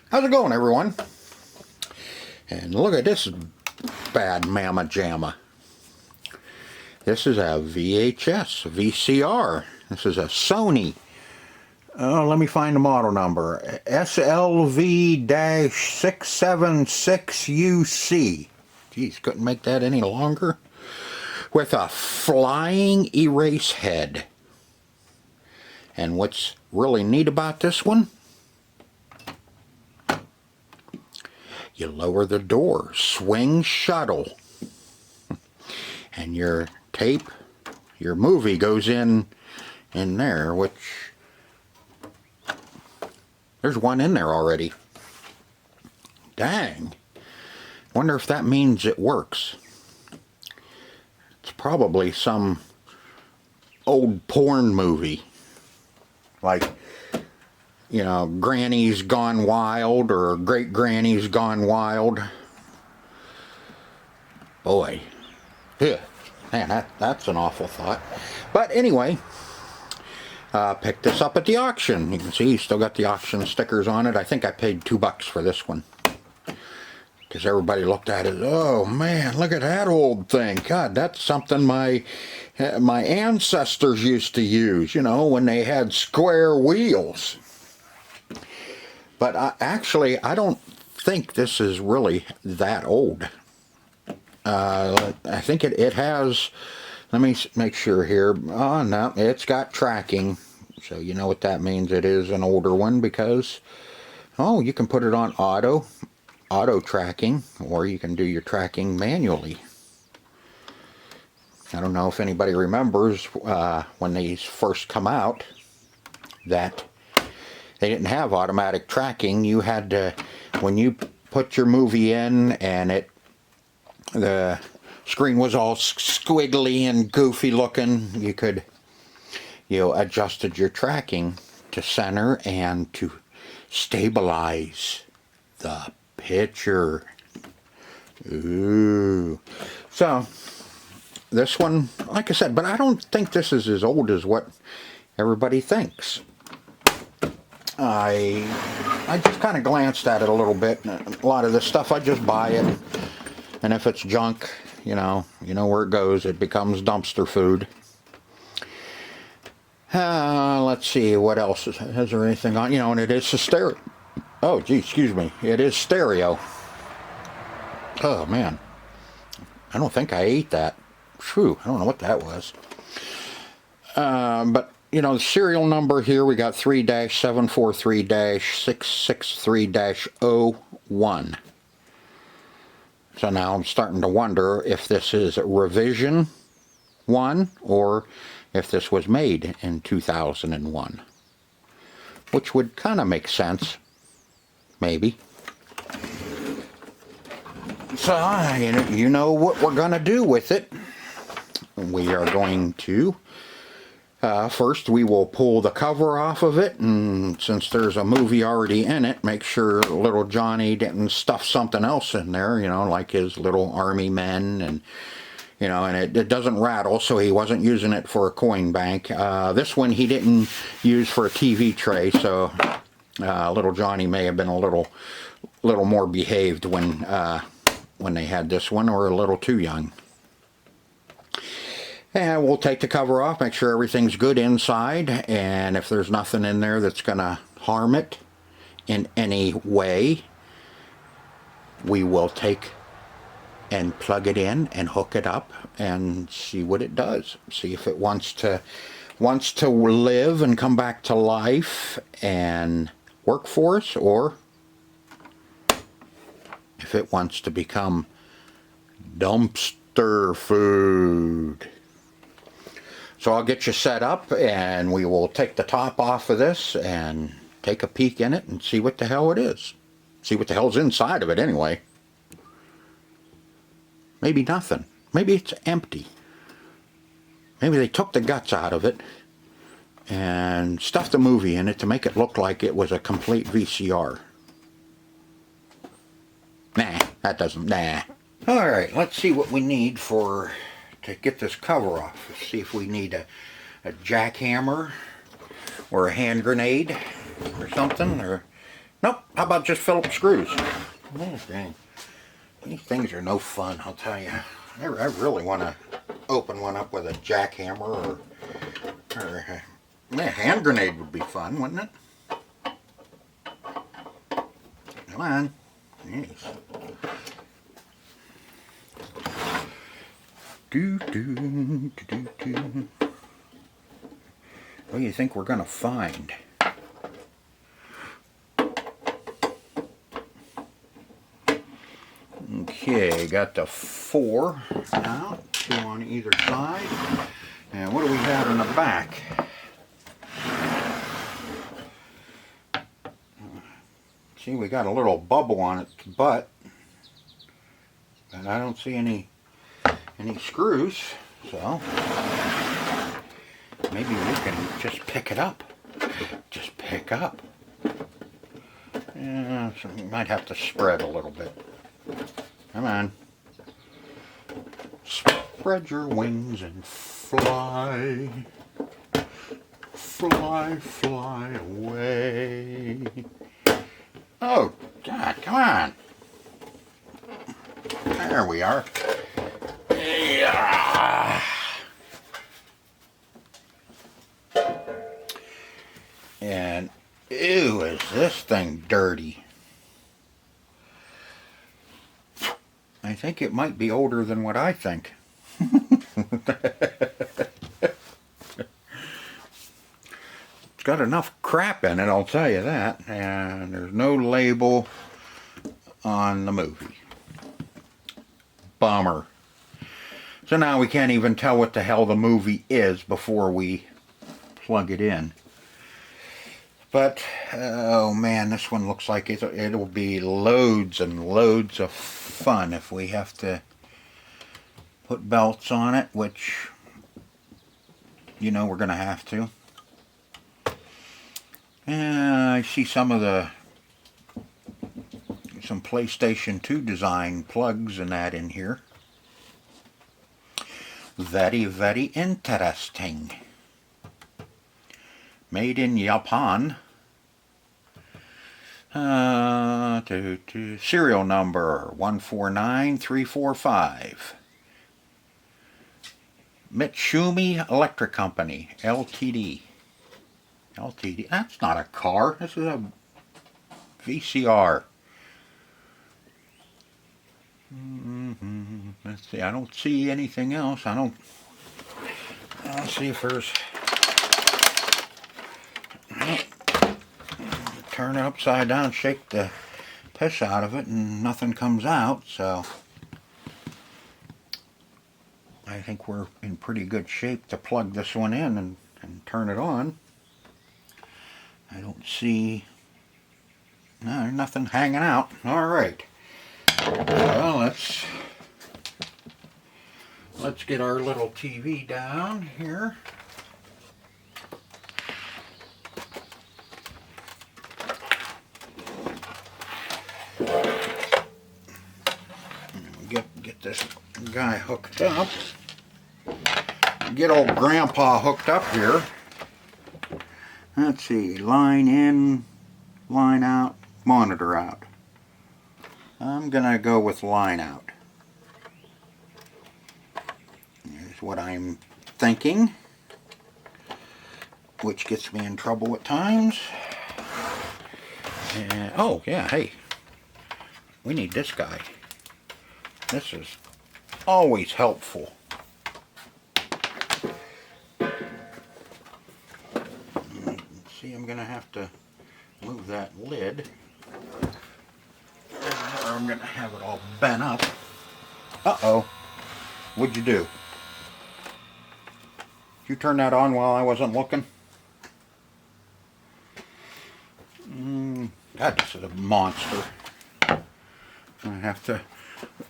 How's it going, everyone? And look at this bad mamma jamma. This is a VHS VCR. This is a Sony. Let me find the model number. SLV-676UC. Geez, couldn't make that any longer. With a flying erase head. And what's really neat about this one? You lower the door, swing shuttle, and your tape, your movie goes in there, which there's one in there already. Dang. Wonder if that means it works. It's probably some old porn movie. Like, you know, Granny's Gone Wild or Great Granny's Gone Wild. Boy. Yeah. Man, that's an awful thought. But anyway, picked this up at the auction. You can see still got the auction stickers on it. I think I paid $2 for this one. Because everybody looked at it, oh man, look at that old thing. God, that's something my ancestors used to use, you know, when they had square wheels. But actually, I don't think this is really that old. I think it has, let me make sure here. Oh, no, it's got tracking. So you know what that means. It is an older one because, oh, you can put it on auto tracking, or you can do your tracking manually. I don't know if anybody remembers when these first come out that they didn't have automatic tracking. You had to, when you put your movie in and the screen was all squiggly and goofy looking, you adjusted your tracking to center and to stabilize the picture. Ooh. So this one, like I said, but I don't think this is as old as what everybody thinks. I just kind of glanced at it a little bit. A lot of this stuff, I just buy it, and if it's junk, you know where it goes. It becomes dumpster food. Let's see what else is there anything on, and it is a stereo. Oh, gee, excuse me. It is stereo. Oh, man. I don't think I ate that. Phew, I don't know what that was. But, the serial number here, we got 3-743-663-01. So now I'm starting to wonder if this is revision 1 or if this was made in 2001. Which would kind of make sense. Maybe. So, you know what we're going to do with it. We are going to, first we will pull the cover off of it, and since there's a movie already in it, make sure little Johnny didn't stuff something else in there, like his little army men, and, and it doesn't rattle, so he wasn't using it for a coin bank. This one he didn't use for a TV tray, so little Johnny may have been a little more behaved when they had this one, or a little too young. And we'll take the cover off, make sure everything's good inside, and if there's nothing in there that's going to harm it in any way, we will take and plug it in and hook it up and see what it does. See if it wants to live and come back to life and work for us, or if it wants to become dumpster food. So I'll get you set up, and we will take the top off of this and take a peek in it and see what the hell it is. See what the hell's inside of it anyway. Maybe nothing. Maybe it's empty. Maybe they took the guts out of it and stuffed the movie in it to make it look like it was a complete VCR. Nah, that doesn't, nah. Alright, let's see what we need to get this cover off. Let's see if we need a jackhammer or a hand grenade or something. Or nope, how about just Phillips screws? Oh, dang. These things are no fun, I'll tell you. I really want to open one up with a jackhammer or a hand grenade would be fun, wouldn't it? Come on. Yes. What do you think we're going to find? Okay, got the 4 out, 2 on either side. And what do we have in the back? See, we got a little bubble on its butt, and I don't see any screws, so maybe we can just pick it up. Just pick up. Yeah, so we might have to spread a little bit. Come on. Spread your wings and fly. Fly, fly away. Oh, God, come on. There we are. Yeah. And, ew, is this thing dirty. I think it might be older than what I think. It's got enough crap in it, I'll tell you that. And there's no label on the movie. Bummer. So now we can't even tell what the hell the movie is before we plug it in. But, oh man, this one looks like it'll be loads and loads of fun if we have to put belts on it, which, you know, we're going to have to. I see some PlayStation 2 design plugs and that in here. Very, very interesting. Made in Japan. Serial number 149345. Mitsumi Electric Company, Ltd. Ltd. That's not a car. This is a VCR. Let's see. I don't see anything else. I'll see if there's. Turn it upside down, shake the piss out of it, and nothing comes out. So I think we're in pretty good shape to plug this one in and turn it on. I don't see nothing hanging out. All right. Well, let's get our little TV down here. Get this guy hooked up. Get old Grandpa hooked up here. Let's see, line in, line out, monitor out. I'm gonna go with line out. Here's what I'm thinking, which gets me in trouble at times. And, oh yeah, hey, we need this guy. This is always helpful. See, I'm gonna have to move that lid, or I'm gonna have it all bent up. Uh-oh. What'd you do? Did you turn that on while I wasn't looking? God, this is a monster. I have to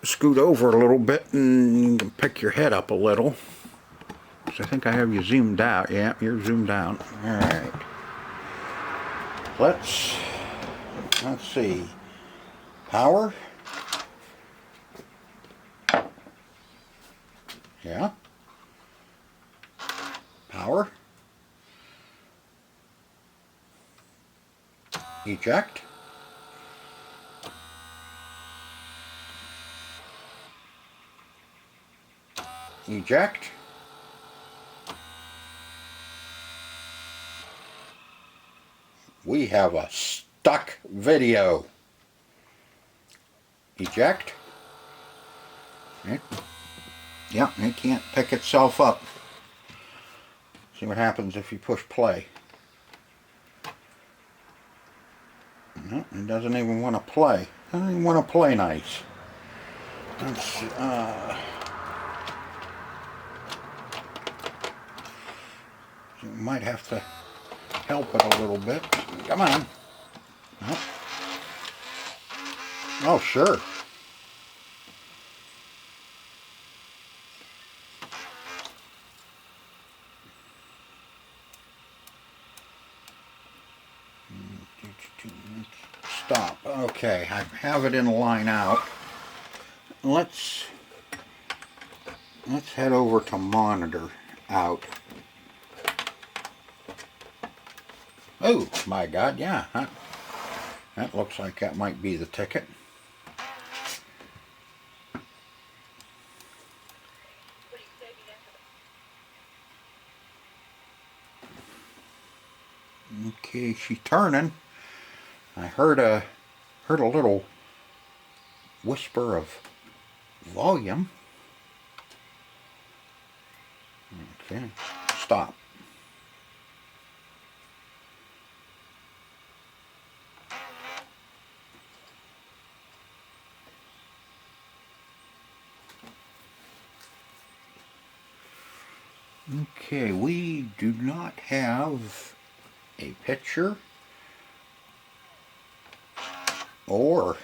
scoot over a little bit and you can pick your head up a little. So I think I have you zoomed out. Yeah, you're zoomed out. Alright. Let's see. Power. Yeah. Power. Eject. Eject. We have a stuck video. Eject. Yeah, it can't pick itself up. See what happens if you push play. No, it doesn't even want to play. It doesn't even want to play nice. Let's see, you might have to help it a little bit. Come on. No. Oh, sure. Stop. Okay, I have it in line out. Let's head over to monitor out. Oh my God, yeah, that looks like that might be the ticket. Okay, she's turning. I heard a little whisper of volume. Okay, stop. Okay, we do not have a picture or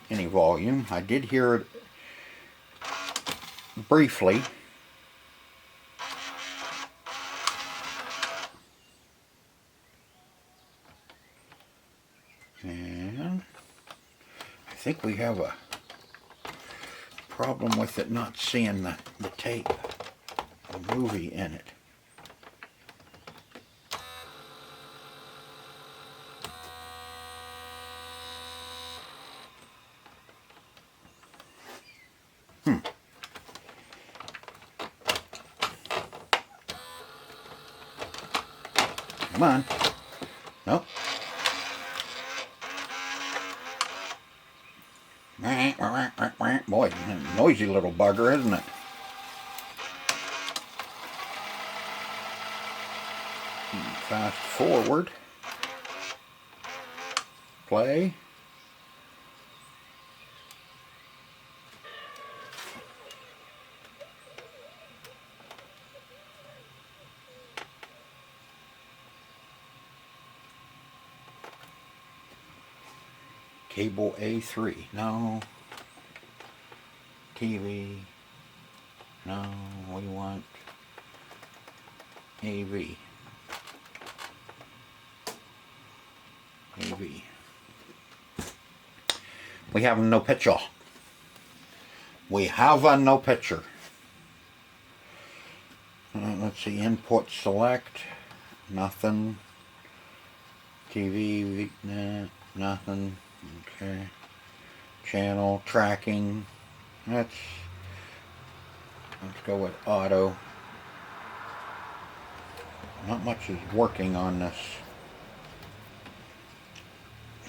any volume. I did hear it briefly. And I think we have a problem with it not seeing the tape, the movie in it. Come on. Nope. Boy, noisy little bugger, isn't it? Fast forward. Play. Cable A3. No. TV. No, we want AV. AV. We have no picture. We have no picture. Let's see, input select. Nothing. TV, nah, nothing. Okay. Channel tracking. Let's go with auto. Not much is working on this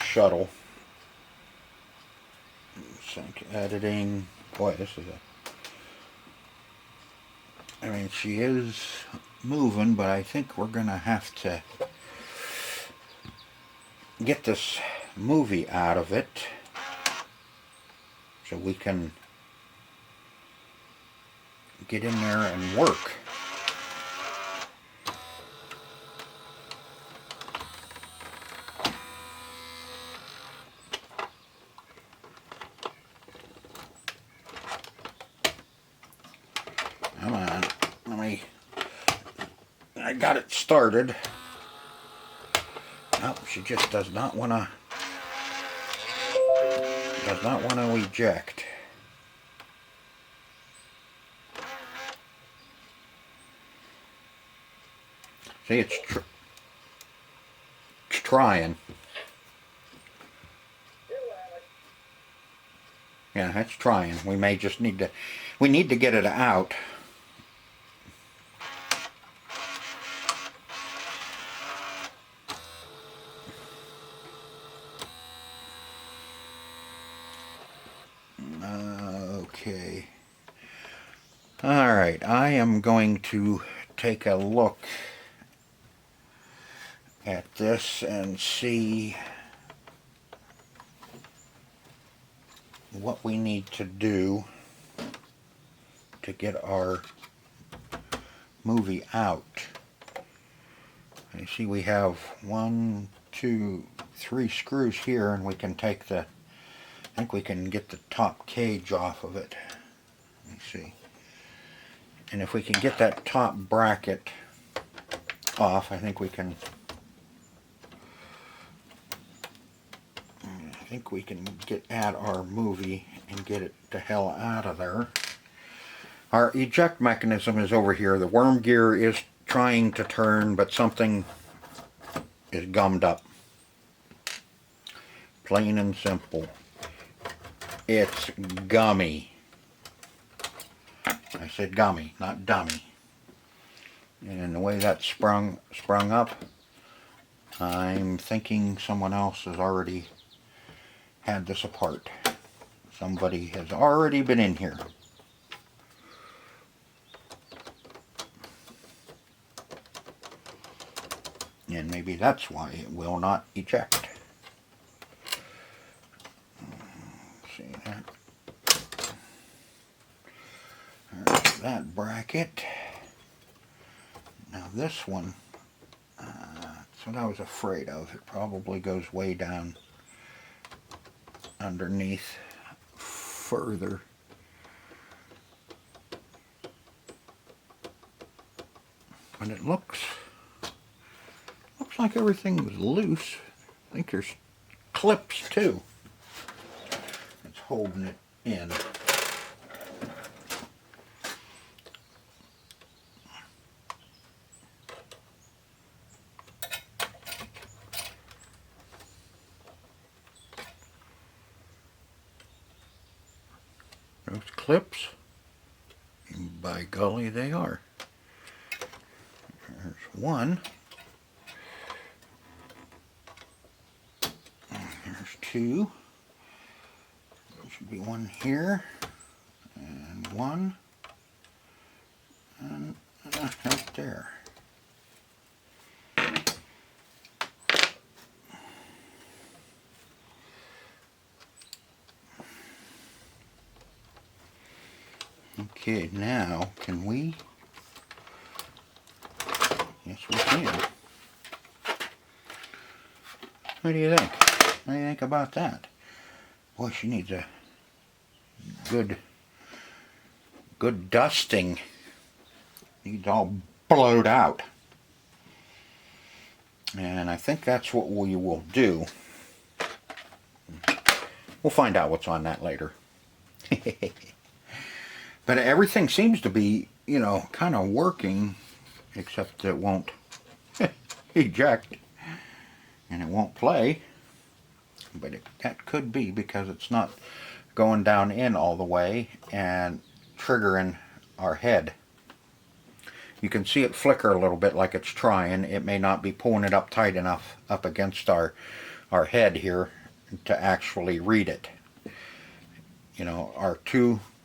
shuttle. Sync editing. Boy, this is I mean, she is moving, but I think we're gonna have to get this movie out of it so we can get in there and work. Come on, I got it started. Nope, she just does not want to eject. See, it's trying. Yeah, it's trying. We may just need to, we need to get it out. Okay. Alright, I am going to take a look at this and see what we need to do to get our movie out. You see we have 1, 2, 3 screws here, and we can take the, I think we can get the top cage off of it. Let me see. And if we can get that top bracket off, I think we can, get at our movie and get it the hell out of there. Our eject mechanism is over here. The worm gear is trying to turn, but something is gummed up. Plain and simple. It's gummy. I said gummy, not dummy. And the way that sprung up, I'm thinking someone else has already had this apart. Somebody has already been in here. And maybe that's why it will not eject. See that? There's that bracket. Now this one, that's what I was afraid of. It probably goes way down underneath further. But it looks like everything's loose. I think there's clips too. It's holding it in. Those clips, and by golly they are. There's one. There's two. There should be one here, and one, and right there. Okay, now can we? Yes, we can. What do you think? What do you think about that? Boy, she needs a good dusting. Needs all blowed out. And I think that's what we will do. We'll find out what's on that later. But everything seems to be, you know, kind of working, except it won't eject and it won't play. But that could be because it's not going down in all the way and triggering our head. You can see it flicker a little bit like it's trying. It may not be pulling it up tight enough up against our head here to actually read it. You know,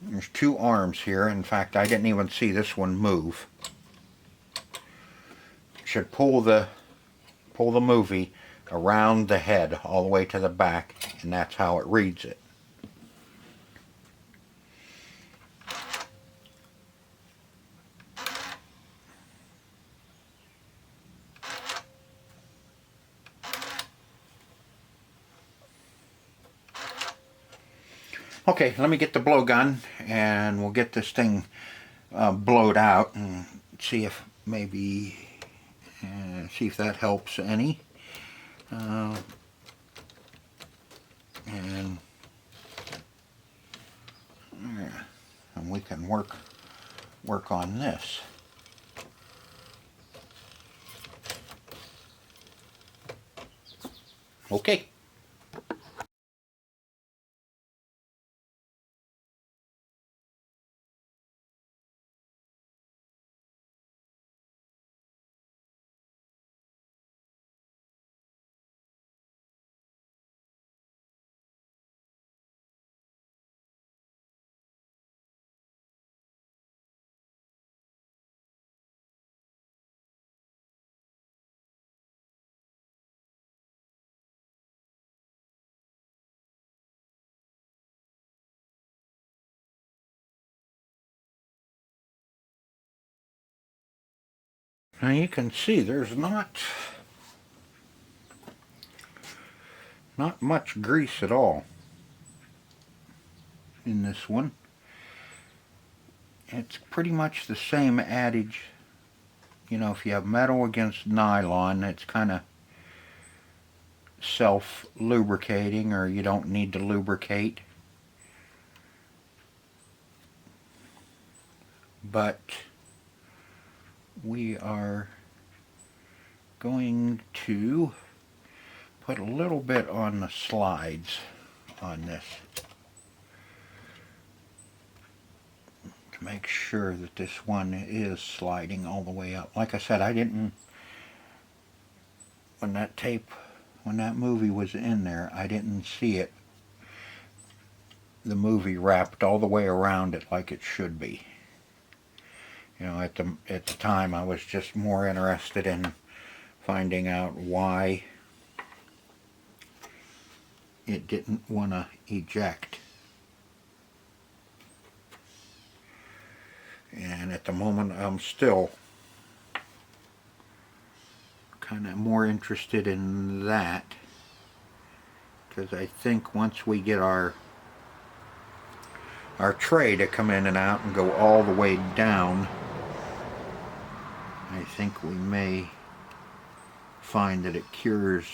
there's two arms here. In fact, I didn't even see this one move. Should pull the movie around the head all the way to the back, and that's how it reads it. Okay, let me get the blowgun and we'll get this thing blowed out and see if maybe see if that helps any. And we can work on this. Okay. Now you can see there's not much grease at all in this one. It's pretty much the same adage, you know, if you have metal against nylon, it's kind of self-lubricating, or you don't need to lubricate. But we are going to put a little bit on the slides on this to make sure that this one is sliding all the way up. Like I said, I didn't, when that movie was in there, I didn't see it, the movie wrapped all the way around it like it should be. You know, at the time I was just more interested in finding out why it didn't want to eject. And at the moment I'm still kind of more interested in that, because I think once we get our tray to come in and out and go all the way down, I think we may find that it cures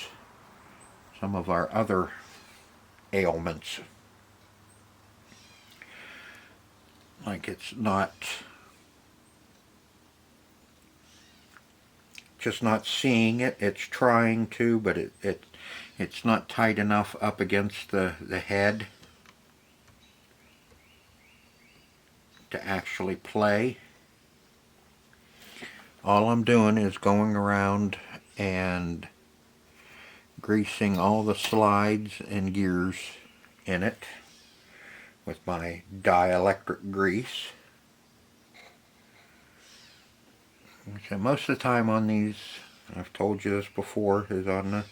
some of our other ailments. Like it's not just not seeing it, it's trying to, but it's not tight enough up against the head to actually play. All I'm doing is going around and greasing all the slides and gears in it with my dielectric grease. Okay, most of the time on these, I've told you this before, is on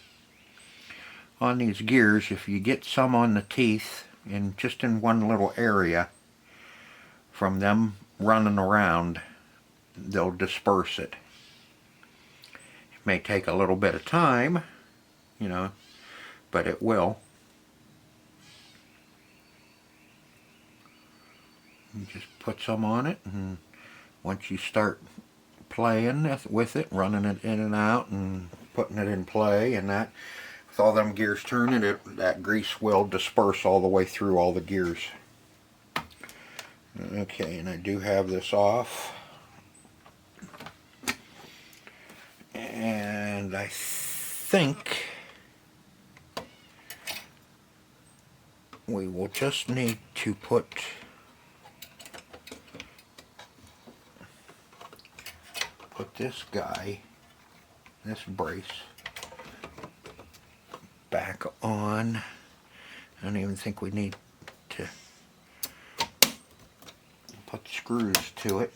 these gears, if you get some on the teeth and just in one little area from them running around, they'll disperse it. It may take a little bit of time, you know, but it will. You just put some on it, and once you start playing with it, running it in and out and putting it in play, and that, with all them gears turning, that grease will disperse all the way through all the gears. Okay, and I do have this off, and I think we will just need to put this guy, this brace, back on. I don't even think we need to put screws to it.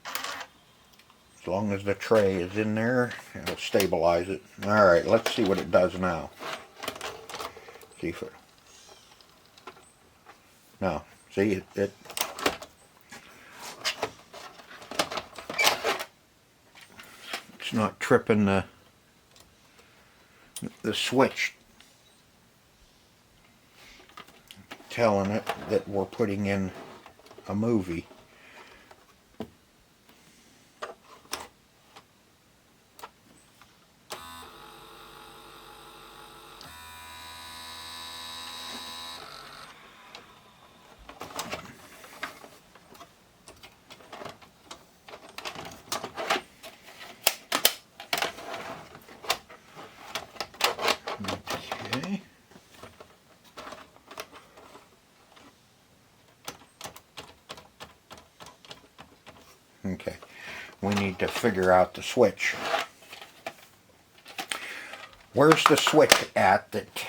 As long as the tray is in there, it'll stabilize it. Alright, let's see what it does now. See if it... No, see, it's not tripping the switch, telling it that we're putting in a movie. to figure out the switch. Where's the switch at that,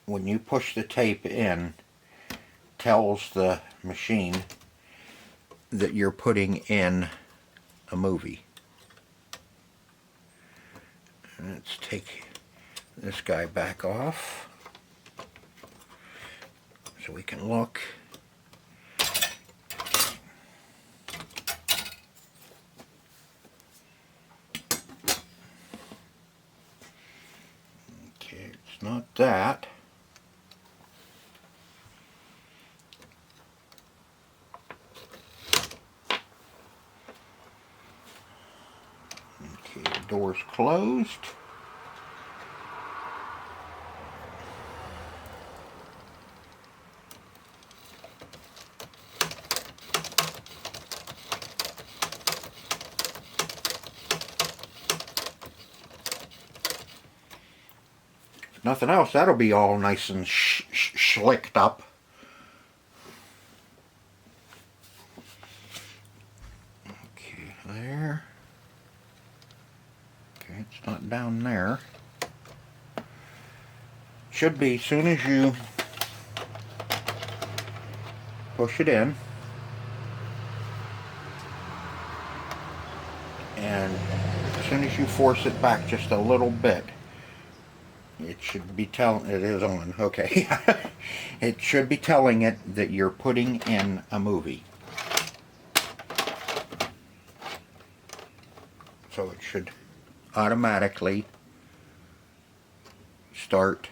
when you push the tape in, tells the machine that you're putting in a movie? Let's take this guy back off so we can look. Okay, it's not that. Okay, the door's closed. Nothing else, that'll be all nice and slicked up. Okay, there. Okay, it's not down there. Should be, as soon as you push it in, and as soon as you force it back just a little bit, it should be telling, it is on, okay. It should be telling it that you're putting in a movie. So it should automatically start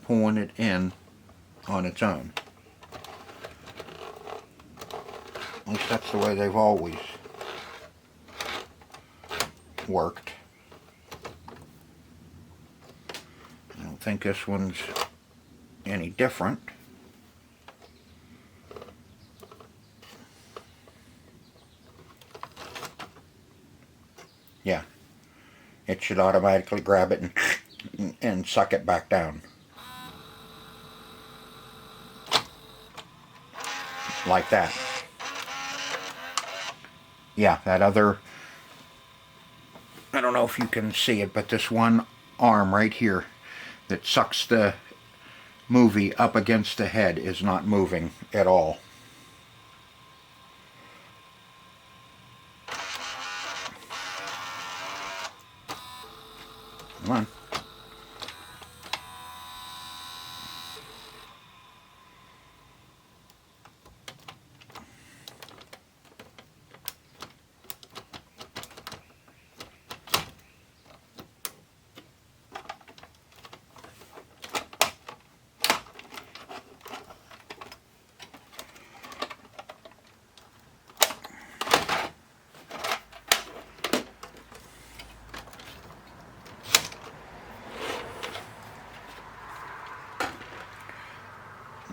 pulling it in on its own. At least that's the way they've always worked. I don't think this one's any different. Yeah, it should automatically grab it and suck it back down. Like that. Yeah, that other, I don't know if you can see it, but this one arm right here that sucks the movie up against the head is not moving at all. Come on.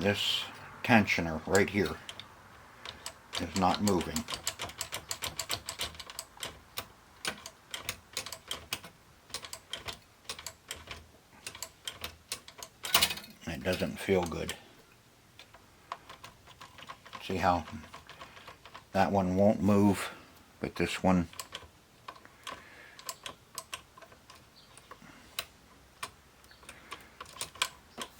This tensioner right here is not moving. It doesn't feel good. See how that one won't move, but this one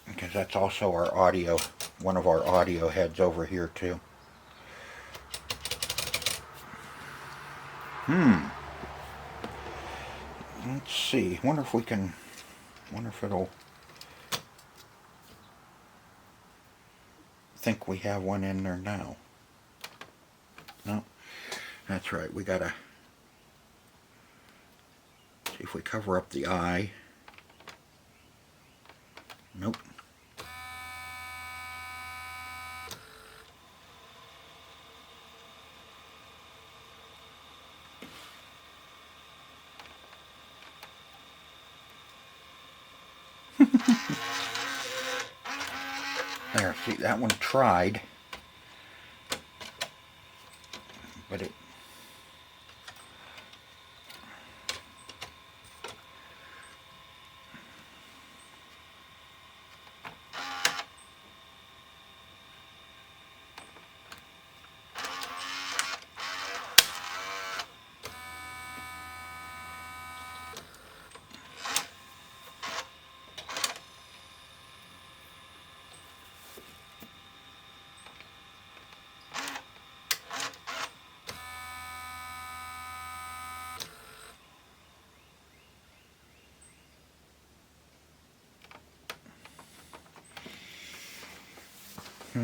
because that's also our audio, one of our audio heads over here too. Let's see. Wonder if we can. Wonder if it'll think we have one in there now. No, that's right. We gotta see if we cover up the eye. Nope. There, see, that one tried, but it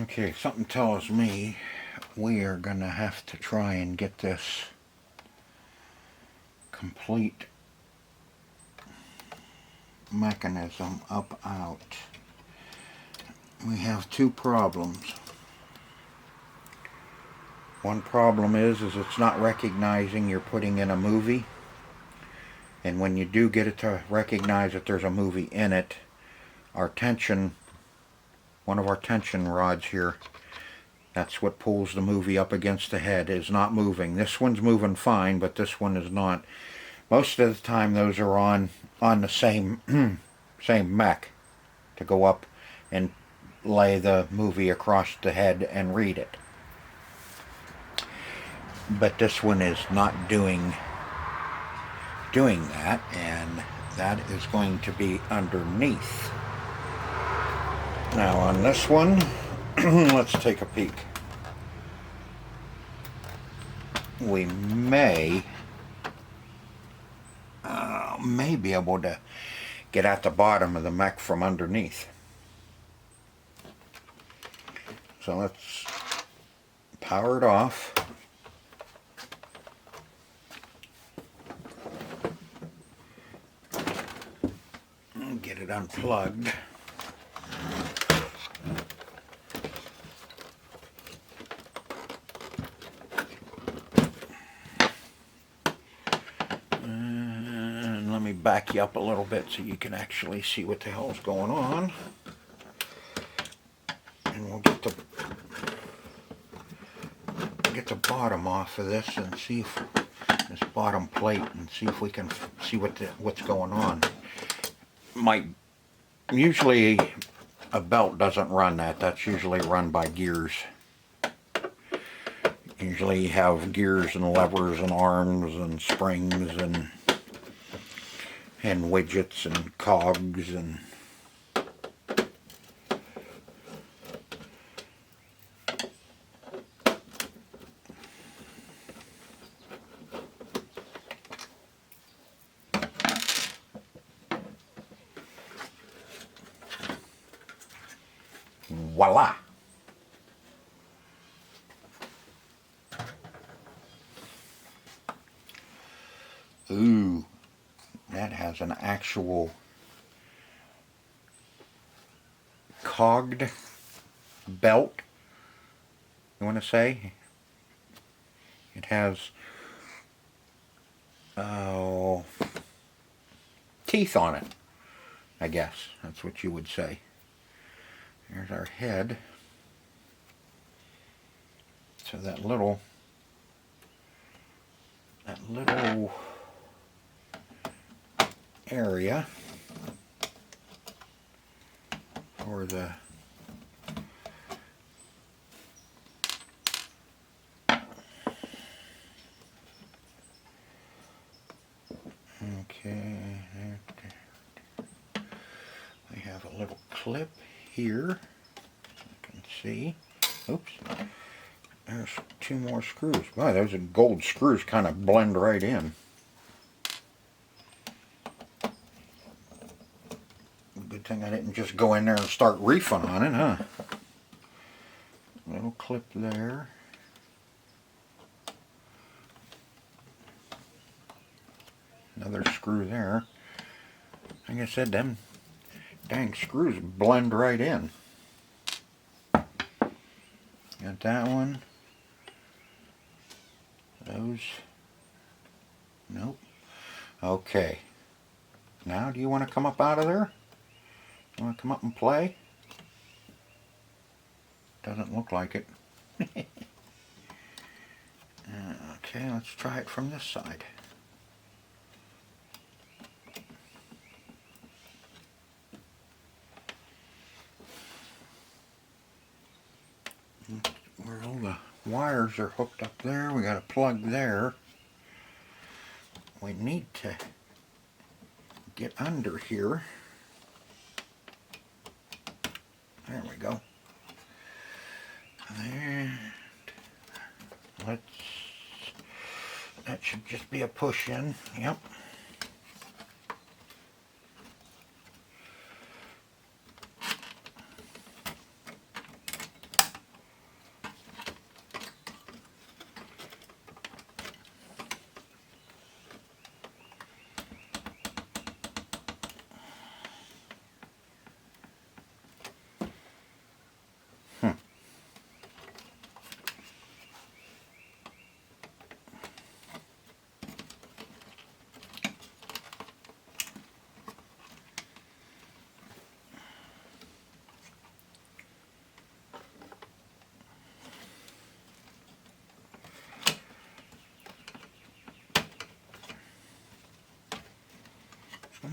Okay, something tells me we are going to have to try and get this complete mechanism up out. We have two problems. One problem is it's not recognizing you're putting in a movie, and when you do get it to recognize that there's a movie in it, our tension, one of our tension rods here, that's what pulls the movie up against the head, is not moving. This one's moving fine, but this one is not. Most of the time those are on the same same mech to go up and lay the movie across the head and read it. But this one is not doing that, and that is going to be underneath. Now on this one, let's take a peek. We may be able to get at the bottom of the mech from underneath. So let's power it off. And get it unplugged. And let me back you up a little bit so you can actually see what the hell's going on. And we'll get the bottom off of this and see if this bottom plate, and see if we can see what's going on. Usually a belt doesn't run that. That's usually run by gears. Usually you have gears and levers and arms and springs and widgets and cogs and voila! Ooh, that has an actual cogged belt, you want to say? It has teeth on it, I guess. That's what you would say. Here's our head. So that little area for the we have a little clip here, you can see. Oops, there's two more screws. Wow, those gold screws kind of blend right in. Good thing I didn't just go in there and start reefing on it, huh? Little clip there. Another screw there. Like I said, them dang screws blend right in. Got that one. Those. Nope. Okay. Now, do you want to come up out of there? You want to come up and play? Doesn't look like it. Okay, let's try it from this side. Where all the wires are hooked up there, we got a plug there. We need to get under here. There we go. And that should just be a push in. Yep.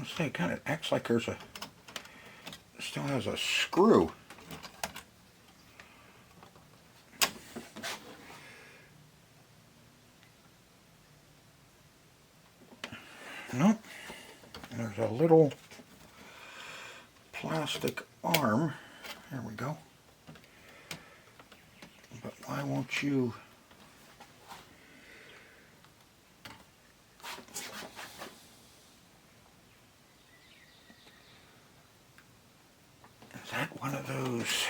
gonna say, it kind of acts like there's still has a screw. Nope. There's a little plastic arm. There we go. But why won't you... Is that one of those...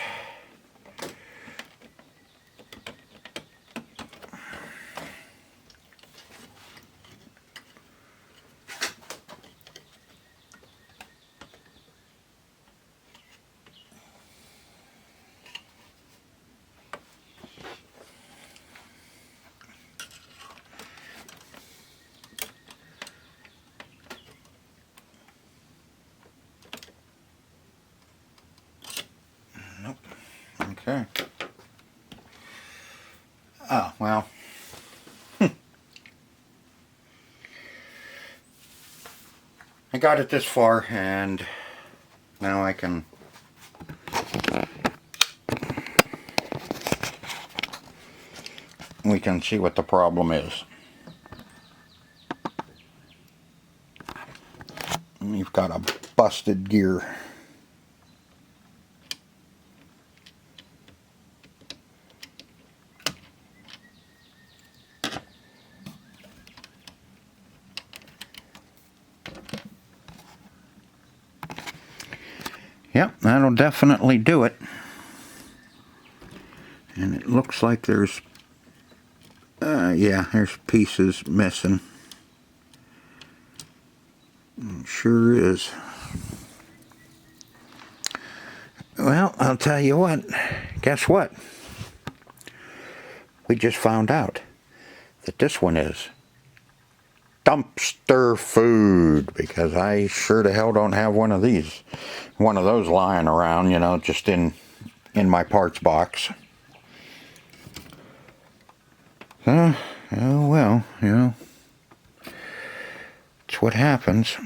Nope. Okay. Oh, well. I got it this far, and now I can we can see what the problem is. And you've got a busted gear. Yep, that'll definitely do it. And it looks like there's, yeah, there's pieces missing. It sure is. Well, I'll tell you what, guess what? We just found out that this one is dumpster food, because I sure to hell don't have one of these. One of those lying around, you know, just in my parts box. Oh well, you know, it's what happens.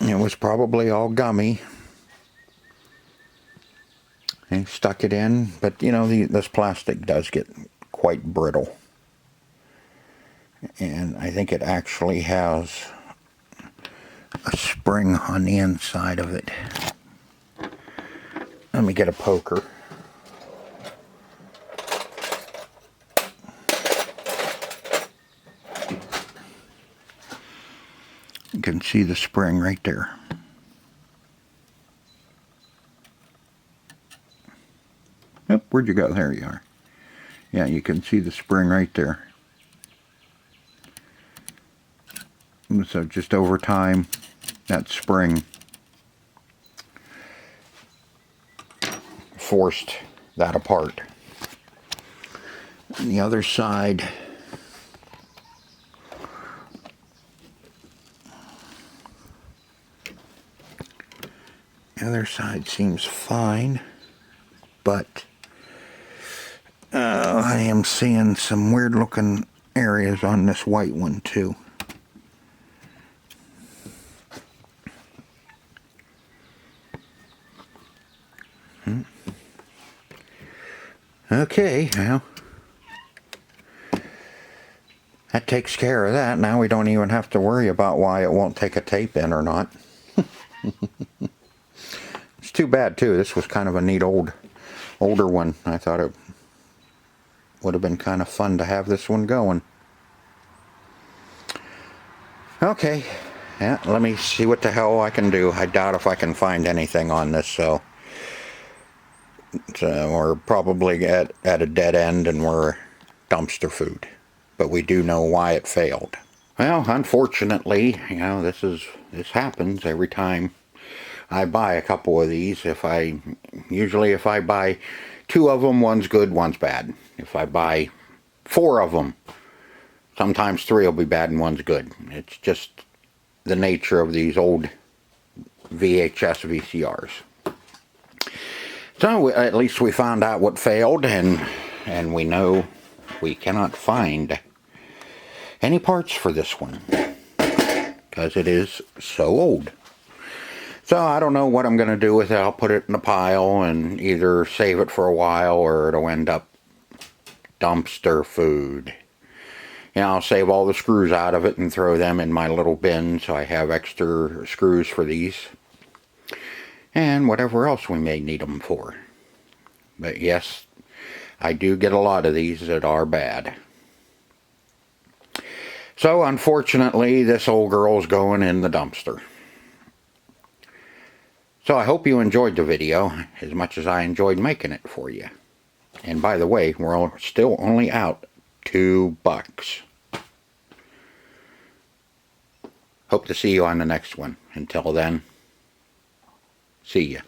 It was probably all gummy. I stuck it in, but you know, this plastic does get quite brittle. And I think it actually has a spring on the inside of it. Let me get a poker. You can see the spring right there. Yep, where'd you go? There you are. Yeah, you can see the spring right there. So just over time, that spring forced that apart. And the other side, seems fine, but I am seeing some weird looking areas on this white one too. Okay, well, that takes care of that. Now we don't even have to worry about why it won't take a tape in or not. It's too bad too. This was kind of a neat older one. I thought it would have been kind of fun to have this one going. Okay, yeah, let me see what the hell I can do. I doubt if I can find anything on this, so we're probably at a dead end and we're dumpster food. But we do know why it failed. Well, unfortunately, you know, this happens every time I buy a couple of these. Usually if I buy 2 of them, one's good, one's bad. If I buy 4 of them, sometimes 3 will be bad and one's good. It's just the nature of these old VHS VCRs. So at least we found out what failed, and we know we cannot find any parts for this one, because it is so old. So I don't know what I'm going to do with it. I'll put it in a pile and either save it for a while, or it'll end up dumpster food. You know, I'll save all the screws out of it and throw them in my little bin so I have extra screws for these. And whatever else we may need them for. But yes, I do get a lot of these that are bad. So unfortunately, this old girl's going in the dumpster. So I hope you enjoyed the video as much as I enjoyed making it for you. And by the way, we're still only out $2. Hope to see you on the next one. Until then, see ya.